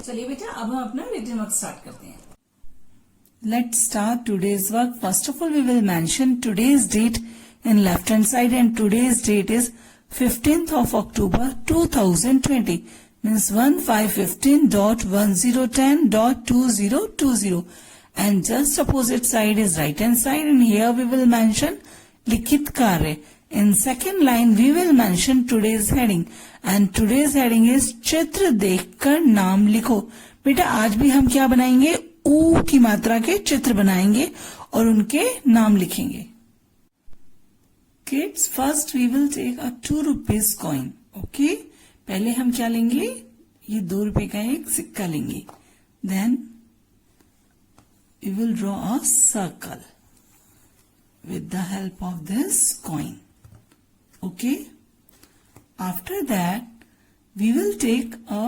चलिए बेटा अब हम अपना रिटन वर्क स्टार्ट करते हैं. Let's start today's work. First of all, we will mention today's date in left hand side, and today's date is 15th of October 2020. Means 1515.1010.2020. And just opposite side is right hand side, and here we will mention लिखित कार्य. In second line we will mention today's heading, and today's heading is चित्र देखकर नाम लिखो. बेटा आज भी हम क्या बनाएंगे, ऊ की मात्रा के चित्र बनाएंगे और उनके नाम लिखेंगे. Kids, first we will take a 2 rupees coin. Okay? पहले हम क्या लेंगे, ये 2 रुपए का एक सिक्का लेंगे. Then we will draw a circle with the help of this coin. Okay? After that we will take a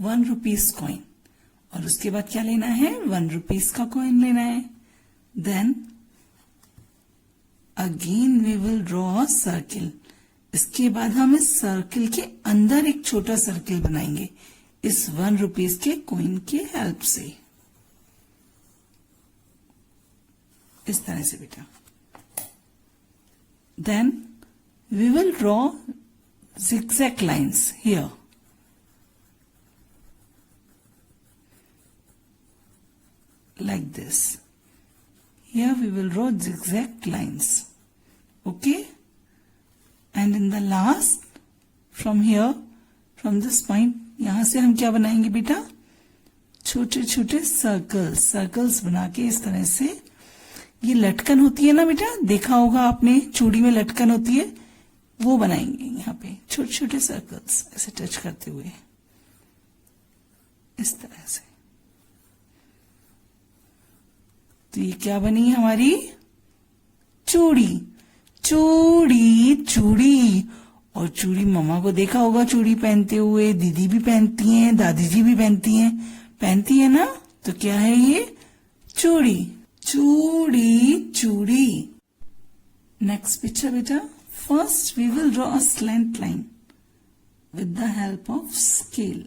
1 rupees coin. और उसके बाद क्या लेना है, 1 rupees का कॉइन लेना है. Then again we will draw a circle. इसके बाद हम इस सर्किल के अंदर एक छोटा सर्किल बनाएंगे इस 1 rupees के कॉइन के हेल्प से. इस तरह से बेटा. Then we will draw zigzag lines here. Like this. Here we will draw zigzag lines. Okay? And in the last, from here, from this point, यहां से हम क्या बनाएंगे बेटा, छोटे छोटे सर्कल्स बना के इस तरह से. ये लटकन होती है ना बेटा, देखा होगा आपने, चूड़ी में लटकन होती है, वो बनाएंगे यहाँ पे छोटे छोटे सर्कल्स ऐसे टच करते हुए इस तरह से. तो ये क्या बनी हमारी चूड़ी. चूड़ी चूड़ी. और चूड़ी मम्मा को देखा होगा चूड़ी पहनते हुए, दीदी भी पहनती हैं, दादी जी भी पहनती हैं ना. तो क्या है ये, चूड़ी. चूड़ी चूड़ी. नेक्स्ट पिक्चर बेटा. First we will draw a slant line with the help of scale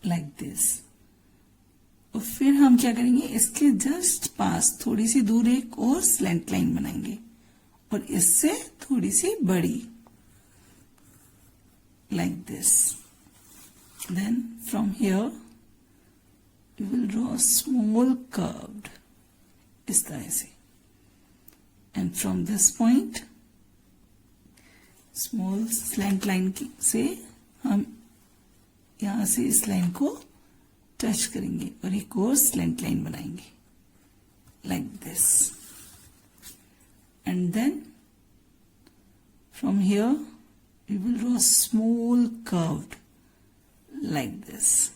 like this. और फिर हम क्या करेंगे, इसके जस्ट पास थोड़ी सी दूर एक और स्लैंट लाइन बनाएंगे और इससे थोड़ी सी बड़ी like this. Then from here we will draw a small curved इस तरह से. And from this point small slant line से हम यहां से इस लाइन को टच करेंगे और एक और स्लैंट लाइन बनाएंगे like this. And then from here we will draw small curved like this.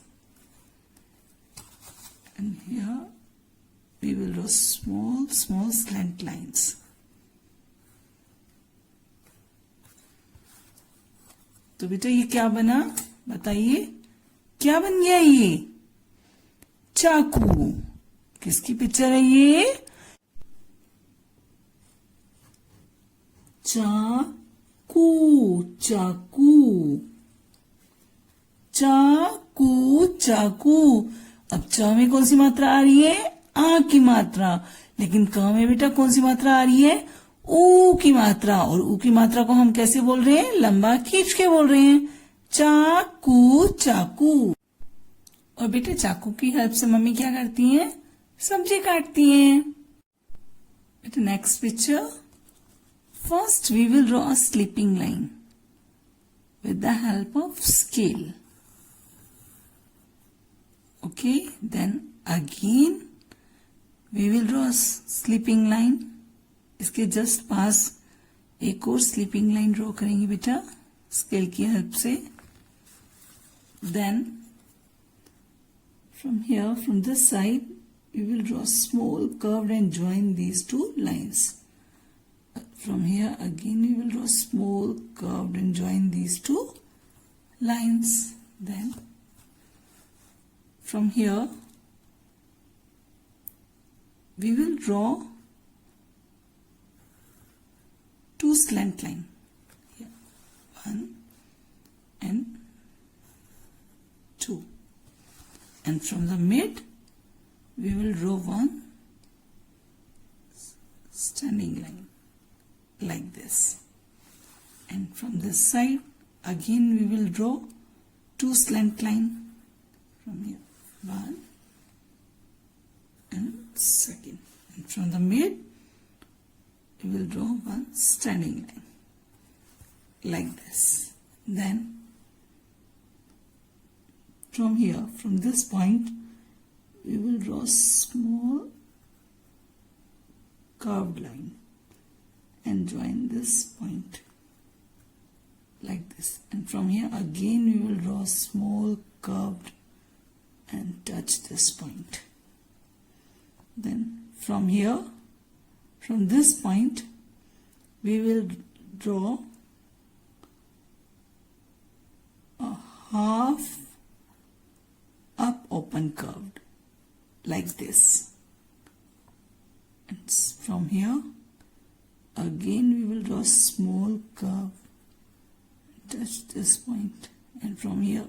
And here we will draw small slant lines. तो बेटा ये क्या बना, बताइए क्या बन गया ये, चाकू. किसकी पिक्चर है ये, चाकू. चाकू चाकू चाकू. अब च में कौन सी मात्रा आ रही है, आ की मात्रा. लेकिन क में बेटा कौन सी मात्रा आ रही है, ऊ की मात्रा. और ऊ की मात्रा को हम कैसे बोल रहे हैं, लंबा खींच के बोल रहे हैं, चाकू चाकू. और बेटे चाकू की हेल्प से मम्मी क्या करती हैं, सब्जी काटती हैं. बेटे next picture. First we will draw a sleeping line with the help of scale. Okay. Then again we will draw a sleeping line. इसके जस्ट पास एक और स्लीपिंग लाइन ड्रॉ करेंगे बेटा स्केल की हेल्प से. Then from here, from this side, we will draw a small curve and join these two lines. From here again we will draw a small curve and join these two lines. Then from here we will draw two slant line. Here, 1 and 2. and from the mid we will draw one standing line like this, and from this side again we will draw two slant line from here, one and second, and from the mid we will draw one standing line like this. Then from here, from this point, we will draw a small curved line and join this point like this, and from here again we will draw a small curved and touch this point. Then from here, from this point, we will draw a half up open curved like this, and from here again we will draw a small curve, touch this point, and from here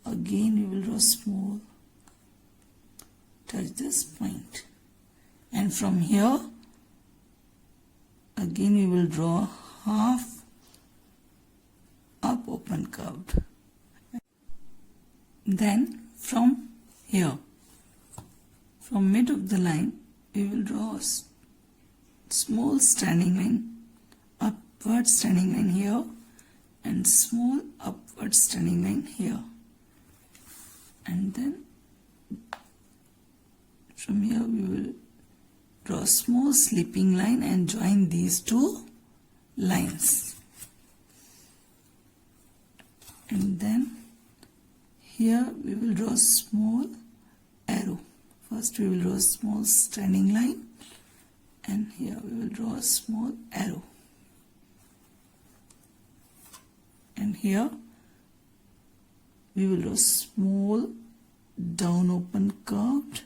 again we will draw small, touch this point, and from here again we will draw half up open curved. Then from here, from mid of the line, we will draw a small standing line, upward standing line here, and small upward standing line here, and then from here we will draw a small slipping line and join these two lines, and then here we will draw a small arrow. First we will draw a small standing line, and here we will draw a small arrow, and here we will draw a small down open curved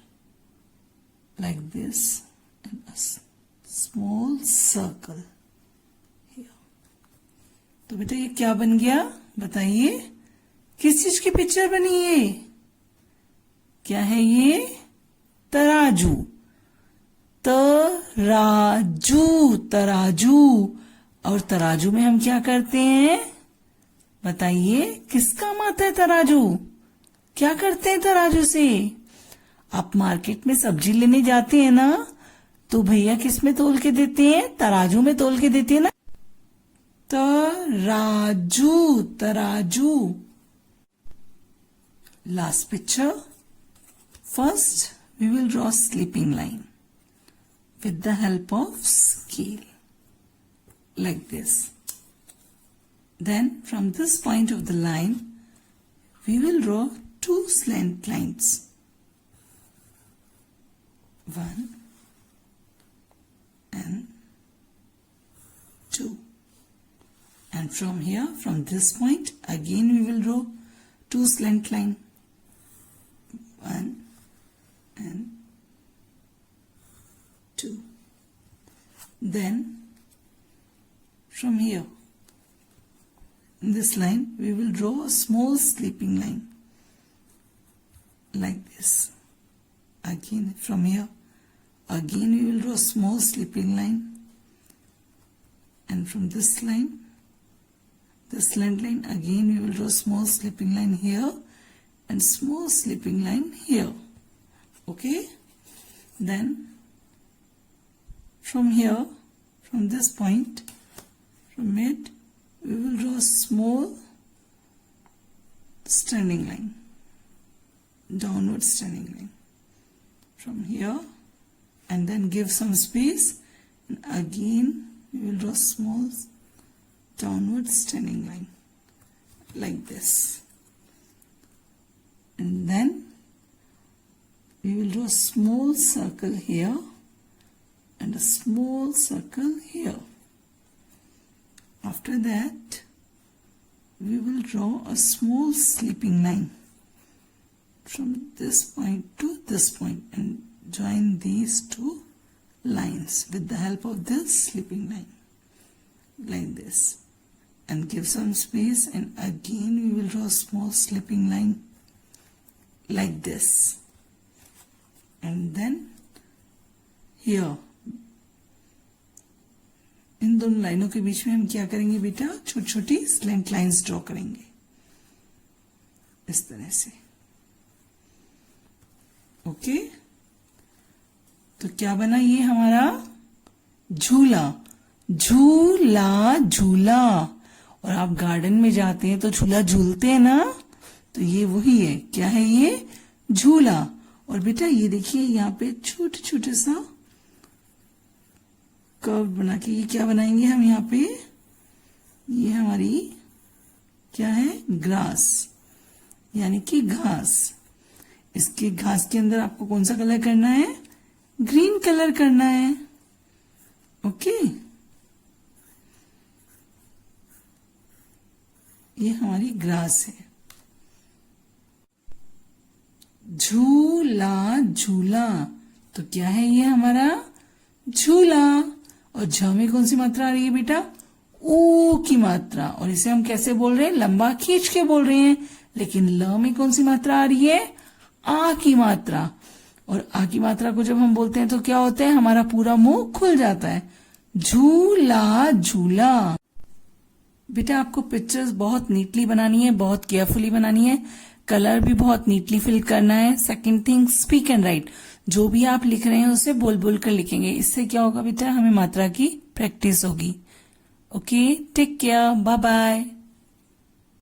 like this, and a small circle here. तो बेटा ये क्या बन गया बताइए, किस चीज की पिक्चर बनी ये? क्या है ये? तराजू। तराजू, तराजू। और तराजू में हम क्या करते हैं बताइए, किस काम आता है तराजू? क्या करते हैं तराजू से? आप मार्केट में सब्जी लेने जाते हैं ना, तो भैया किस में तोल के देते हैं? तराजू में तोल के देते हैं ना। तराजू, तराजू। Last picture. First, we will draw slipping line with the help of scale, like this. Then, from this point of the line, we will draw two slant lines. One and two. And from here, from this point, again we will draw two slant line. One and two. Then from here, in this line, we will draw a small slipping line like this. Again from here, again we will draw a small slipping line, and from this line, this slant line, again we will draw small slipping line here and small slipping line here. Okay, then from here, from this point, from mid, we will draw a small standing line, downward standing line from here, and then give some space, and again we will draw small downward standing line like this, and then we will draw a small circle here and a small circle here. After that, we will draw a small slipping line from this point to this point and join these two lines with the help of this slipping line like this, and give some space, and again we will draw a small slipping line like this. And then here, इन दोनों लाइनों के बीच में हम क्या करेंगे बेटा, छोटी छोटी स्लेंट लाइंस ड्रॉ करेंगे इस तरह से. ओके, तो क्या बना ये हमारा झूला. झूला झूला. और आप गार्डन में जाते हैं तो झूला झूलते हैं ना, तो ये वही है. क्या है ये, झूला. और बेटा ये देखिए यहाँ पे छोटे छोटे सा कर्व बना के ये क्या बनाएंगे हम यहाँ पे, ये हमारी क्या है, ग्रास, यानी कि घास. इसके घास के अंदर आपको कौन सा कलर करना है, ग्रीन कलर करना है. ओके, ये हमारी ग्रास है. झूला झूला. तो क्या है ये हमारा झूला. और झ में कौन सी मात्रा आ रही है बेटा, ऊ की मात्रा. और इसे हम कैसे बोल रहे हैं, लंबा खींच के बोल रहे हैं. लेकिन ल में कौन सी मात्रा आ रही है, आ की मात्रा. और आ की मात्रा को जब हम बोलते हैं तो क्या होता है, हमारा पूरा मुंह खुल जाता है. झूला झूला. बेटा आपको पिक्चर्स बहुत नीटली बनानी है, बहुत केयरफुली बनानी है. कलर भी बहुत नीटली फिल करना है. Second thing, speak and right. जो भी आप लिख रहे हैं उसे बोल बोल कर लिखेंगे. इससे क्या होगा बेटा, हमें मात्रा की प्रैक्टिस होगी. Okay, take care, bye bye.